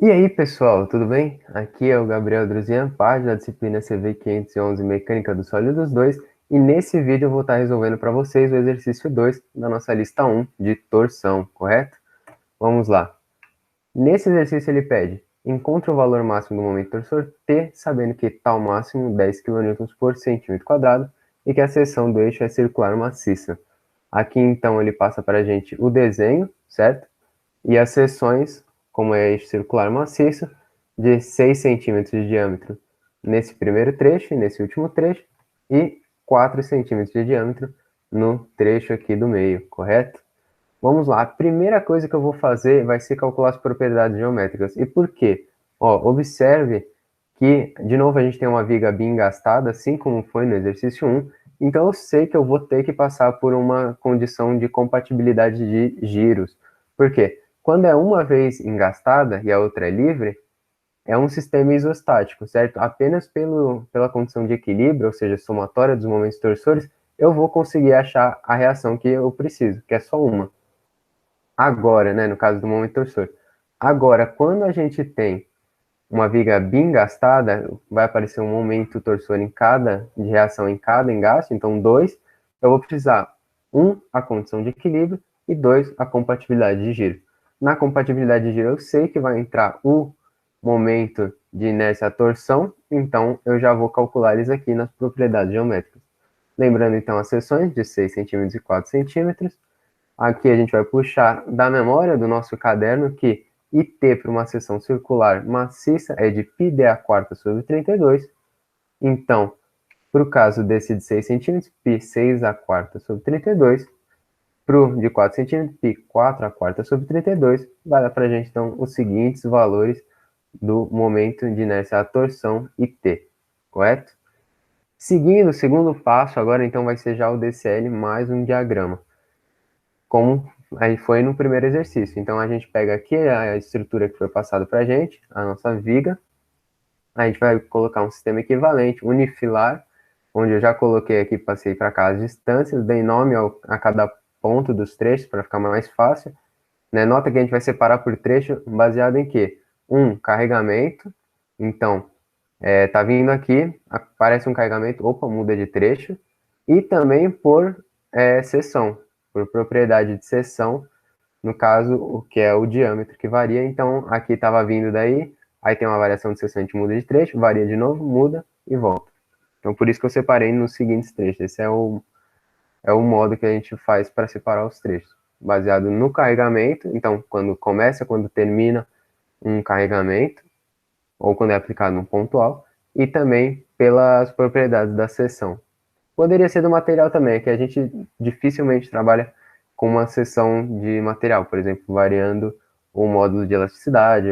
E aí, pessoal, tudo bem? Aqui é o Gabriel Druzian, página da disciplina CV511 Mecânica dos Sólidos 2, e nesse vídeo eu vou estar resolvendo para vocês o exercício 2 da nossa lista 1 de torção, correto? Vamos lá. Nesse exercício ele pede: encontre o valor máximo do momento torsor T, sabendo que tal máximo 10 kN por centímetro quadrado e que a seção do eixo é circular maciça. Aqui então ele passa para a gente o desenho, certo? E as seções, como é eixo circular maciço, de 6 centímetros de diâmetro nesse primeiro trecho e nesse último trecho, e 4 centímetros de diâmetro no trecho aqui do meio, correto? Vamos lá, a primeira coisa que eu vou fazer vai ser calcular as propriedades geométricas. E por quê? Ó, observe que, de novo, a gente tem uma viga bem engastada, assim como foi no exercício 1, então eu sei que eu vou ter que passar por uma condição de compatibilidade de giros. Por quê? Quando é uma vez engastada e a outra é livre, é um sistema isostático, certo? Apenas pela condição de equilíbrio, ou seja, somatória dos momentos torsores, eu vou conseguir achar a reação que eu preciso, que é só uma. Agora, né, no caso do momento torsor. Agora, quando a gente tem uma viga bem gastada, vai aparecer um momento torsor de reação em cada engaste, então 2, eu vou precisar, a condição de equilíbrio, e 2, a compatibilidade de giro. Na compatibilidade de giro, eu sei que vai entrar o momento de inércia à torção, então eu já vou calcular eles aqui nas propriedades geométricas. Lembrando, então, as seções de 6 centímetros e 4 centímetros. Aqui a gente vai puxar da memória do nosso caderno que IT para uma seção circular maciça é de πd a quarta sobre 32. Então, para o caso desse de 6 centímetros, π 6 a quarta sobre 32. Para o de 4 centímetros, π 4 a quarta sobre 32. Vai dar para a gente, então, os seguintes valores do momento de inércia à torção IT, correto? Seguindo o segundo passo, agora então vai ser já o DCL mais um diagrama, como aí foi no primeiro exercício. Então a gente pega aqui a estrutura que foi passada para a gente, a nossa viga, a gente vai colocar um sistema equivalente, unifilar, onde eu já coloquei aqui, passei para cá as distâncias, dei nome a cada ponto dos trechos para ficar mais fácil. Né? Nota que a gente vai separar por trecho baseado em quê? Carregamento. Então, tá vindo aqui, aparece um carregamento, opa, muda de trecho. E também por seção, por propriedade de seção, no caso, o que é o diâmetro que varia. Então, aqui estava vindo daí, aí tem uma variação de seção, a gente muda de trecho, varia de novo, muda e volta. Então, por isso que eu separei nos seguintes trechos. Esse é o modo que a gente faz para separar os trechos, baseado no carregamento. Então, quando começa, quando termina um carregamento, ou quando é aplicado no pontual, e também pelas propriedades da seção. Poderia ser do material também, que a gente dificilmente trabalha com uma seção de material, por exemplo, variando o módulo de elasticidade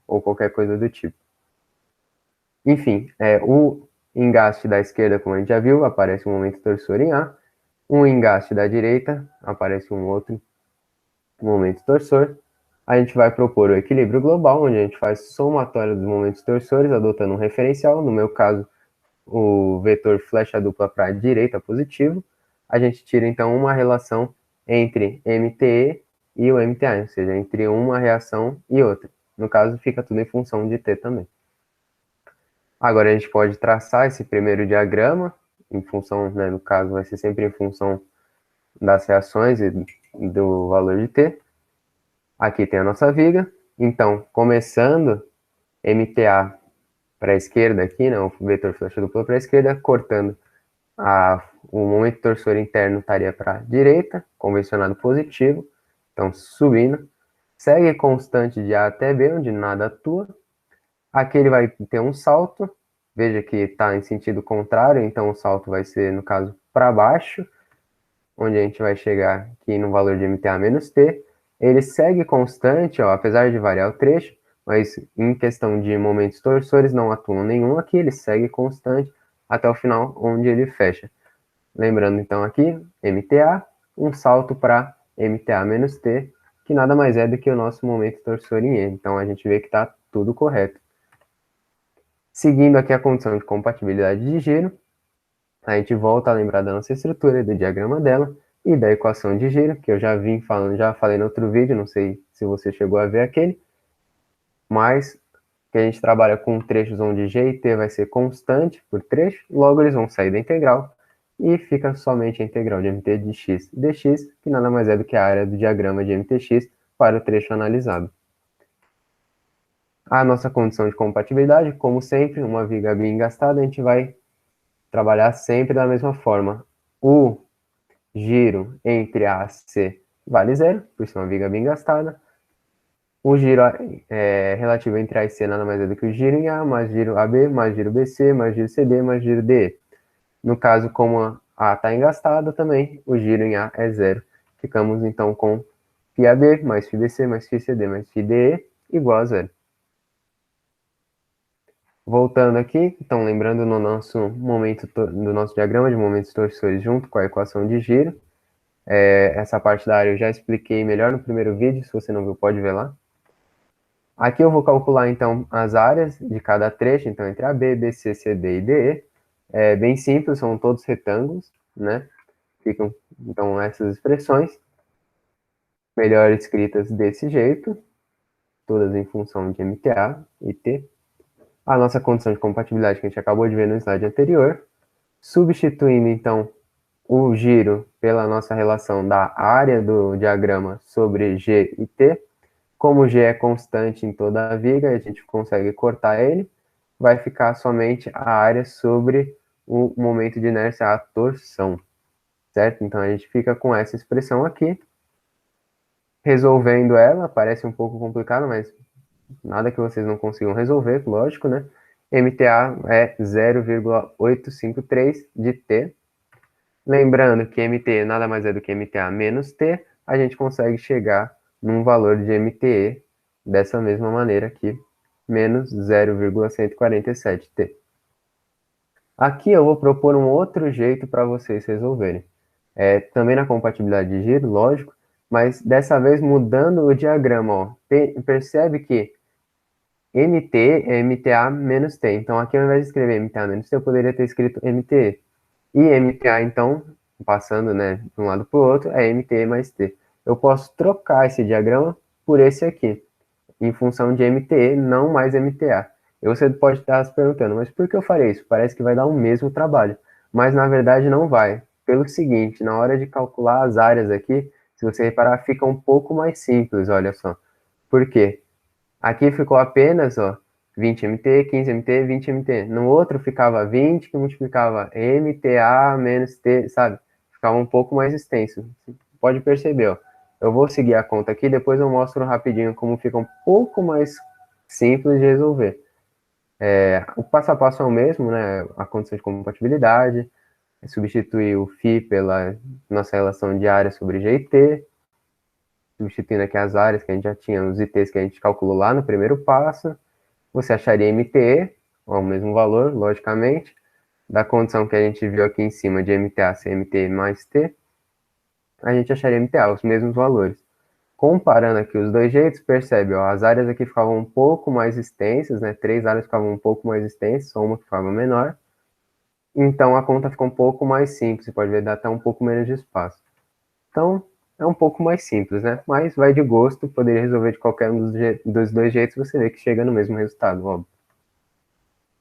ou qualquer coisa do tipo. Enfim, o engaste da esquerda, como a gente já viu, aparece um momento torsor em A. O engaste da direita, aparece um outro momento torsor. A gente vai propor o equilíbrio global, onde a gente faz somatória dos momentos torsores, adotando um referencial. No meu caso, o vetor flecha dupla para a direita positivo. A gente tira, então, uma relação entre MTE e o MTA, ou seja, entre uma reação e outra. No caso, fica tudo em função de T também. Agora, a gente pode traçar esse primeiro diagrama, em função, né, no caso, vai ser sempre em função das reações e do valor de T. Aqui tem a nossa viga. Então, começando MTA para a esquerda aqui, né, o vetor flecha dupla para a esquerda, cortando o momento torsor interno estaria para a direita, convencionado positivo. Então, subindo. Segue constante de A até B, onde nada atua. Aqui ele vai ter um salto. Veja que está em sentido contrário, então o salto vai ser, no caso, para baixo, onde a gente vai chegar aqui no valor de MTA menos T. Ele segue constante, ó, apesar de variar o trecho, mas em questão de momentos torsores não atuam nenhum aqui, ele segue constante até o final, onde ele fecha. Lembrando então aqui, MTA, um salto para MTA menos T, que nada mais é do que o nosso momento torsor em E. Então a gente vê que está tudo correto. Seguindo aqui a condição de compatibilidade de giro, a gente volta a lembrar da nossa estrutura, do diagrama dela e da equação de giro, que eu já vim falando, já falei no outro vídeo, não sei se você chegou a ver aquele. mas que a gente trabalha com trechos onde G e T vai ser constante por trecho, logo eles vão sair da integral e fica somente a integral de mt de x dx, que nada mais é do que a área do diagrama de mtx para o trecho analisado. A nossa condição de compatibilidade, como sempre, uma viga bem engastada, a gente vai trabalhar sempre da mesma forma. O giro entre A e C vale zero, por ser uma viga bem engastada. O giro relativo entre A e C nada mais é do que o giro em A, mais giro AB, mais giro BC, mais giro CD, mais giro DE. No caso, como A está engastada também, o giro em A é zero. Ficamos então com φAB mais φBC mais φCD mais φDE igual a zero. Voltando aqui, então lembrando no nosso momento do nosso diagrama de momentos torcedores junto com a equação de giro. Essa parte da área eu já expliquei melhor no primeiro vídeo, se você não viu pode ver lá. Aqui eu vou calcular então as áreas de cada trecho, então entre AB, BC, CD e DE. É bem simples, são todos retângulos, né? Ficam então essas expressões, melhor escritas desse jeito, todas em função de MTA e T. A nossa condição de compatibilidade que a gente acabou de ver no slide anterior, substituindo então o giro pela nossa relação da área do diagrama sobre G e T. Como G é constante em toda a viga, a gente consegue cortar ele, vai ficar somente a área sobre o momento de inércia, a torção, certo? Então a gente fica com essa expressão aqui. Resolvendo ela, parece um pouco complicado, mas nada que vocês não consigam resolver, lógico, né? MTA é 0,853 de T. Lembrando que MT nada mais é do que MTA menos T, a gente consegue chegar num valor de MTE dessa mesma maneira aqui, menos 0,147T. Aqui eu vou propor um outro jeito para vocês resolverem. Também na compatibilidade de giro, lógico, mas dessa vez mudando o diagrama. Ó. Percebe que MT é MTA menos T. Então aqui ao invés de escrever MTA menos T, eu poderia ter escrito MTE. E MTA, então, passando né, de um lado para o outro, é MTE mais T. Eu posso trocar esse diagrama por esse aqui, em função de MTE, não mais MTA. E você pode estar se perguntando, mas por que eu farei isso? Parece que vai dar o mesmo trabalho. Mas, na verdade, não vai. Pelo seguinte, na hora de calcular as áreas aqui, se você reparar, fica um pouco mais simples, olha só. Por quê? Aqui ficou apenas, ó, 20mt, 15mt, 20mt. No outro ficava 20, que multiplicava MTA menos T, sabe? Ficava um pouco mais extenso. Pode perceber, ó. Eu vou seguir a conta aqui, depois eu mostro rapidinho como fica um pouco mais simples de resolver. O passo a passo é o mesmo, né? A condição de compatibilidade, substituir o φ pela nossa relação de área sobre GT, substituindo aqui as áreas que a gente já tinha, os ITs que a gente calculou lá no primeiro passo, você acharia MTE, o mesmo valor, logicamente, da condição que a gente viu aqui em cima de MTA ser MTE mais T, a gente acharia MTA, os mesmos valores. Comparando aqui os dois jeitos, percebe, ó, as áreas aqui ficavam um pouco mais extensas, né? 3 áreas ficavam um pouco mais extensas, só uma que ficava menor. Então a conta fica um pouco mais simples, você pode ver, dá até um pouco menos de espaço. Então, é um pouco mais simples, né? Mas vai de gosto, poderia resolver de qualquer um dos dois jeitos, você vê que chega no mesmo resultado, óbvio.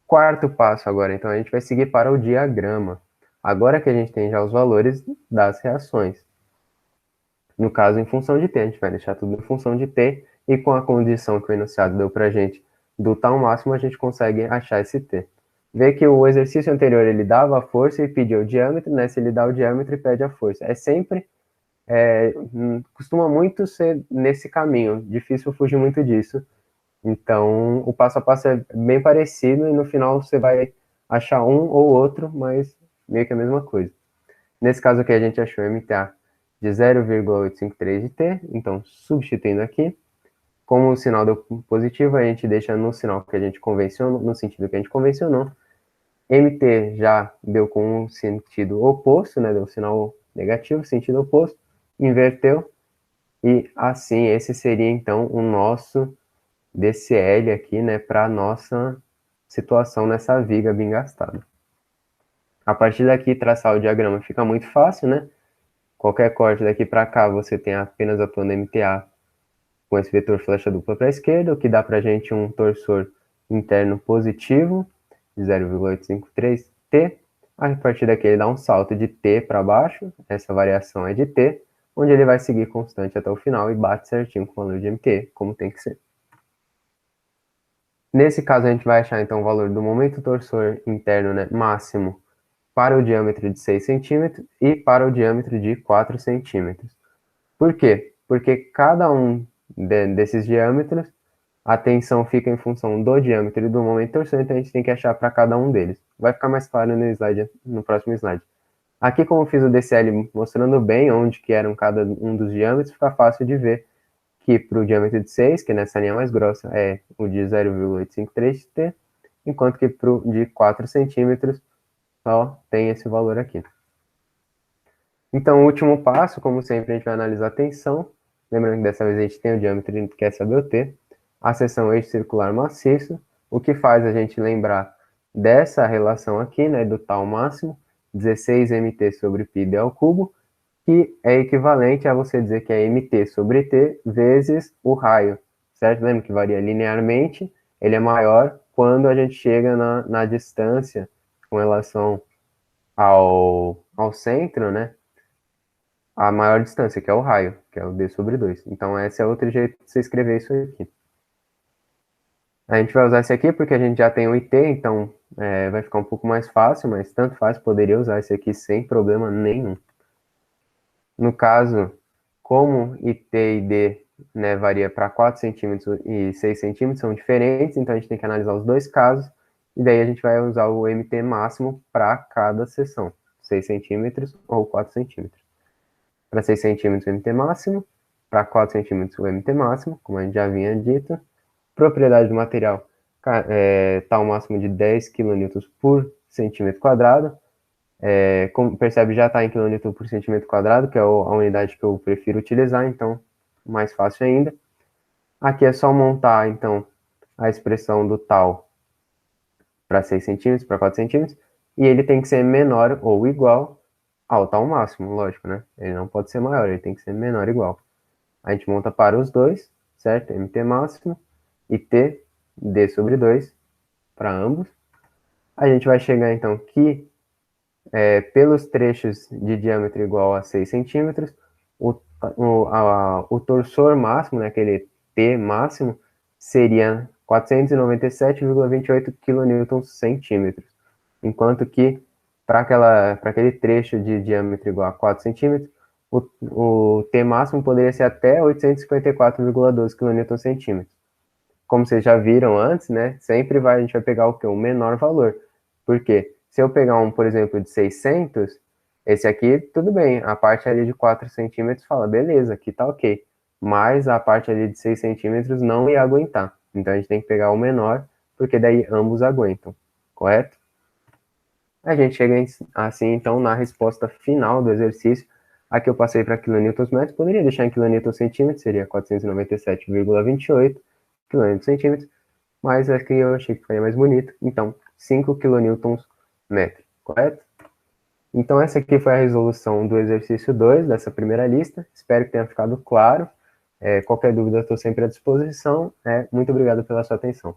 Quarto passo agora, então a gente vai seguir para o diagrama. Agora que a gente tem já os valores das reações. No caso, em função de t, a gente vai deixar tudo em função de t, e com a condição que o enunciado deu para a gente do tal máximo, a gente consegue achar esse t. Vê que o exercício anterior ele dava a força e pedia o diâmetro, né? Se ele dá o diâmetro e pede a força. Costuma muito ser nesse caminho, difícil fugir muito disso. Então, o passo a passo é bem parecido e no final você vai achar um ou outro, mas meio que a mesma coisa. Nesse caso aqui, a gente achou MTA de 0,853 de T, então substituindo aqui, como o sinal deu positivo, a gente deixa no sinal que a gente convencionou, no sentido que a gente convencionou. MT já deu com um sentido oposto, né? Deu um sinal negativo, sentido oposto, inverteu, e assim esse seria então o nosso DCL aqui, né, para nossa situação nessa viga bem gastada. A partir daqui, traçar o diagrama fica muito fácil, né? Qualquer corte daqui para cá, você tem apenas atuando MTA com esse vetor flecha dupla para a esquerda, o que dá para a gente um torsor interno positivo de 0,853t. A partir daqui ele dá um salto de t para baixo, essa variação é de t, onde ele vai seguir constante até o final e bate certinho com o valor de mt, como tem que ser. Nesse caso, a gente vai achar então o valor do momento torsor interno, né, máximo para o diâmetro de 6 centímetros e para o diâmetro de 4 centímetros. Por quê? Porque cada um desses diâmetros, a tensão fica em função do diâmetro e do momento torsor, então a gente tem que achar para cada um deles. Vai ficar mais claro no próximo slide. Aqui, como eu fiz o DCL mostrando bem onde que eram cada um dos diâmetros, fica fácil de ver que para o diâmetro de 6, que nessa linha mais grossa é o de 0,853t, enquanto que para o de 4 centímetros só tem esse valor aqui. Então, o último passo, como sempre, a gente vai analisar a tensão. Lembrando que dessa vez a gente tem o diâmetro e a gente quer saber o T. A seção eixo circular maciço, o que faz a gente lembrar dessa relação aqui, né, do tal máximo, 16 mt sobre πd ao cubo, que é equivalente a você dizer que é mt sobre t vezes o raio, certo? Lembra que varia linearmente, ele é maior quando a gente chega na distância com relação ao centro, né? A maior distância, que é o raio, que é o d sobre 2. Então, esse é outro jeito de você escrever isso aqui. A gente vai usar esse aqui porque a gente já tem o IT, então vai ficar um pouco mais fácil, mas tanto faz, poderia usar esse aqui sem problema nenhum. No caso, como IT e D, né, varia para 4 centímetros e 6 centímetros, são diferentes, então a gente tem que analisar os dois casos, e daí a gente vai usar o MT máximo para cada seção, 6 centímetros ou 4 centímetros. Para 6 centímetros o MT máximo, para 4 centímetros o MT máximo, como a gente já havia dito. Propriedade do material está ao máximo de 10 kN por centímetro quadrado. Como percebe, já está em kN por centímetro quadrado, que é a unidade que eu prefiro utilizar, então mais fácil ainda. Aqui é só montar, então, a expressão do tal para 6 centímetros, para 4 centímetros, e ele tem que ser menor ou igual ao tal máximo, lógico, né? Ele não pode ser maior, ele tem que ser menor ou igual. A gente monta para os dois, certo? MT máximo e T, D sobre 2, para ambos. A gente vai chegar, então, que pelos trechos de diâmetro igual a 6 centímetros, o torsor máximo, né, aquele T máximo, seria 497,28 kN/centímetros, enquanto que para aquele trecho de diâmetro igual a 4 centímetros, o T máximo poderia ser até 854,12 kN/centímetros. Como vocês já viram antes, né, a gente vai pegar o quê? O menor valor. Por quê? Se eu pegar um, por exemplo, de 600, esse aqui, tudo bem, a parte ali de 4 centímetros fala, beleza, aqui tá ok. Mas a parte ali de 6 centímetros não ia aguentar. Então a gente tem que pegar o menor, porque daí ambos aguentam, correto? A gente chega assim, então, na resposta final do exercício. Aqui eu passei para quilonewtons metros, poderia deixar em quilonewtons centímetros, seria 497,28 kN/centímetro, mas aqui eu achei que ficaria mais bonito, então 5 kN/metro, correto? Então essa aqui foi a resolução do exercício 2 dessa primeira lista, espero que tenha ficado claro. Qualquer dúvida, estou sempre à disposição. Muito obrigado pela sua atenção.